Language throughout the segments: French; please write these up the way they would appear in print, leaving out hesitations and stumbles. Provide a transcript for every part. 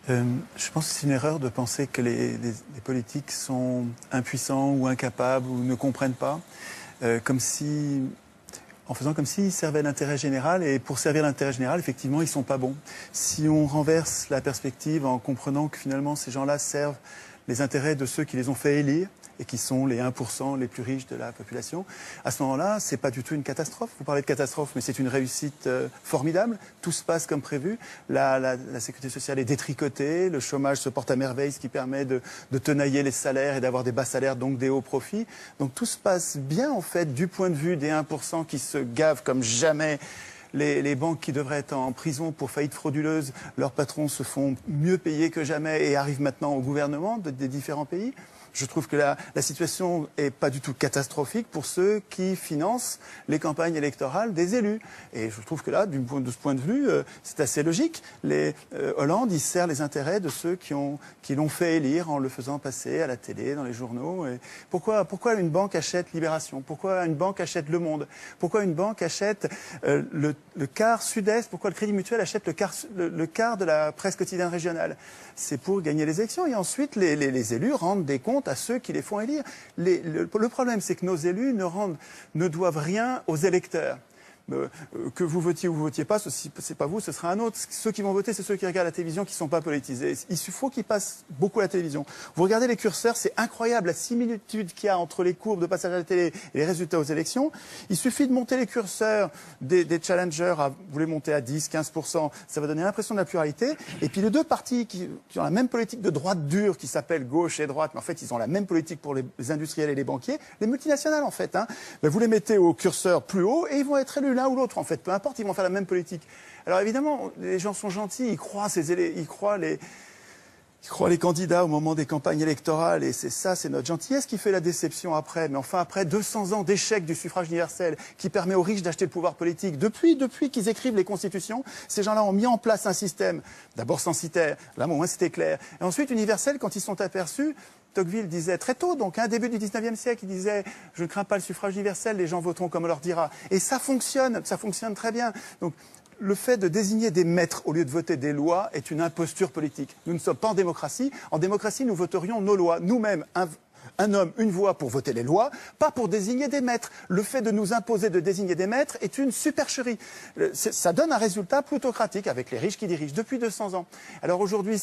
Je pense que c'est une erreur de penser que les politiques sont impuissants ou incapables ou ne comprennent pas, en faisant comme s'ils servaient l'intérêt général. Et pour servir l'intérêt général, effectivement, ils ne sont pas bons. Si on renverse la perspective en comprenant que finalement ces gens-là servent les intérêts de ceux qui les ont fait élire, et qui sont les 1% les plus riches de la population, à ce moment-là, c'est pas du tout une catastrophe. Vous parlez de catastrophe, mais c'est une réussite formidable. Tout se passe comme prévu. La sécurité sociale est détricotée, le chômage se porte à merveille, ce qui permet de tenailler les salaires et d'avoir des bas salaires, donc des hauts profits. Donc tout se passe bien, en fait, du point de vue des 1% qui se gavent comme jamais. Les banques qui devraient être en prison pour faillite frauduleuse, leurs patrons se font mieux payer que jamais et arrivent maintenant au gouvernement des différents pays. Je trouve que la situation n'est pas du tout catastrophique pour ceux qui financent les campagnes électorales des élus. Et je trouve que là, de ce point de vue, c'est assez logique. Hollande, il sert les intérêts de ceux qui l'ont fait élire en le faisant passer à la télé, dans les journaux. Et pourquoi une banque achète Libération? Pourquoi une banque achète Le Monde? Pourquoi une banque achète le quart Sud-Est? Pourquoi le Crédit Mutuel achète le quart de la presse quotidienne régionale? C'est pour gagner les élections. Et ensuite, les élus rendent des comptes à ceux qui les font élire. Le problème, c'est que nos élus ne doivent rien aux électeurs. Que vous votiez ou vous votiez pas, c'est pas vous, ce sera un autre. Ceux qui vont voter, c'est ceux qui regardent la télévision, qui ne sont pas politisés. Il faut qu'ils passent beaucoup à la télévision. Vous regardez les curseurs, c'est incroyable la similitude qu'il y a entre les courbes de passage à la télé et les résultats aux élections. Il suffit de monter les curseurs des challengers, vous les montez à 10, 15%, ça va donner l'impression de la pluralité. Et puis les deux partis qui ont la même politique de droite dure, qui s'appelle gauche et droite, mais en fait ils ont la même politique pour les industriels et les banquiers, les multinationales en fait. Ben, vous les mettez au curseur plus haut et ils vont être élus l'un ou l'autre, en fait, peu importe, ils vont faire la même politique. Alors évidemment, les gens sont gentils, ils croient les candidats au moment des campagnes électorales, et c'est notre gentillesse qui fait la déception après. Mais enfin, après 200 ans d'échec du suffrage universel, qui permet aux riches d'acheter le pouvoir politique, depuis qu'ils écrivent les constitutions, ces gens-là ont mis en place un système, d'abord censitaire, là au moins c'était clair, et ensuite universel quand ils sont aperçus. Tocqueville disait très tôt, donc début du 19e siècle, il disait « Je ne crains pas le suffrage universel, les gens voteront comme on leur dira ». Et ça fonctionne très bien. Donc, le fait de désigner des maîtres au lieu de voter des lois est une imposture politique. Nous ne sommes pas en démocratie. En démocratie, nous voterions nos lois, nous-mêmes. Un homme, une voix pour voter les lois, pas pour désigner des maîtres. Le fait de nous imposer de désigner des maîtres est une supercherie. Ça donne un résultat plutocratique avec les riches qui dirigent depuis 200 ans. Alors aujourd'hui,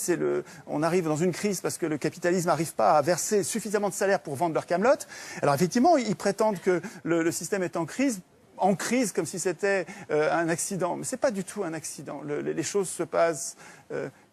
on arrive dans une crise parce que le capitalisme n'arrive pas à verser suffisamment de salaire pour vendre leur camelote. Alors effectivement, ils prétendent que le système est en crise comme si c'était un accident. Mais ce n'est pas du tout un accident. Les choses se passent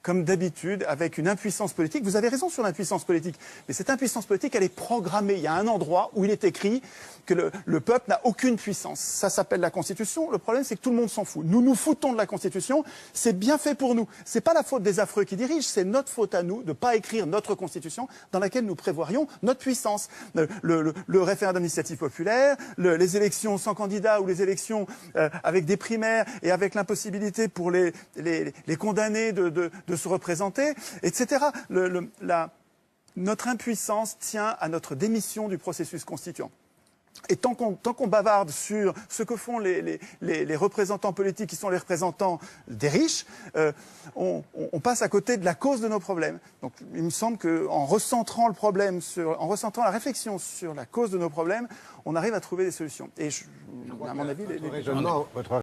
comme d'habitude, avec une impuissance politique. Vous avez raison sur l'impuissance politique, mais cette impuissance politique, elle est programmée. Il y a un endroit où il est écrit que le peuple n'a aucune puissance. Ça s'appelle la Constitution. Le problème, c'est que tout le monde s'en fout. Nous nous foutons de la Constitution. C'est bien fait pour nous. C'est pas la faute des affreux qui dirigent, c'est notre faute à nous de ne pas écrire notre Constitution dans laquelle nous prévoirions notre puissance. Le référendum d'initiative populaire, les élections sans candidat ou les élections avec des primaires et avec l'impossibilité pour les condamnés de se représenter, etc. Notre impuissance tient à notre démission du processus constituant. Et tant qu'on bavarde sur ce que font les représentants politiques qui sont les représentants des riches, on passe à côté de la cause de nos problèmes. Donc il me semble qu'en recentrant en recentrant la réflexion sur la cause de nos problèmes, on arrive à trouver des solutions. Et à mon avis,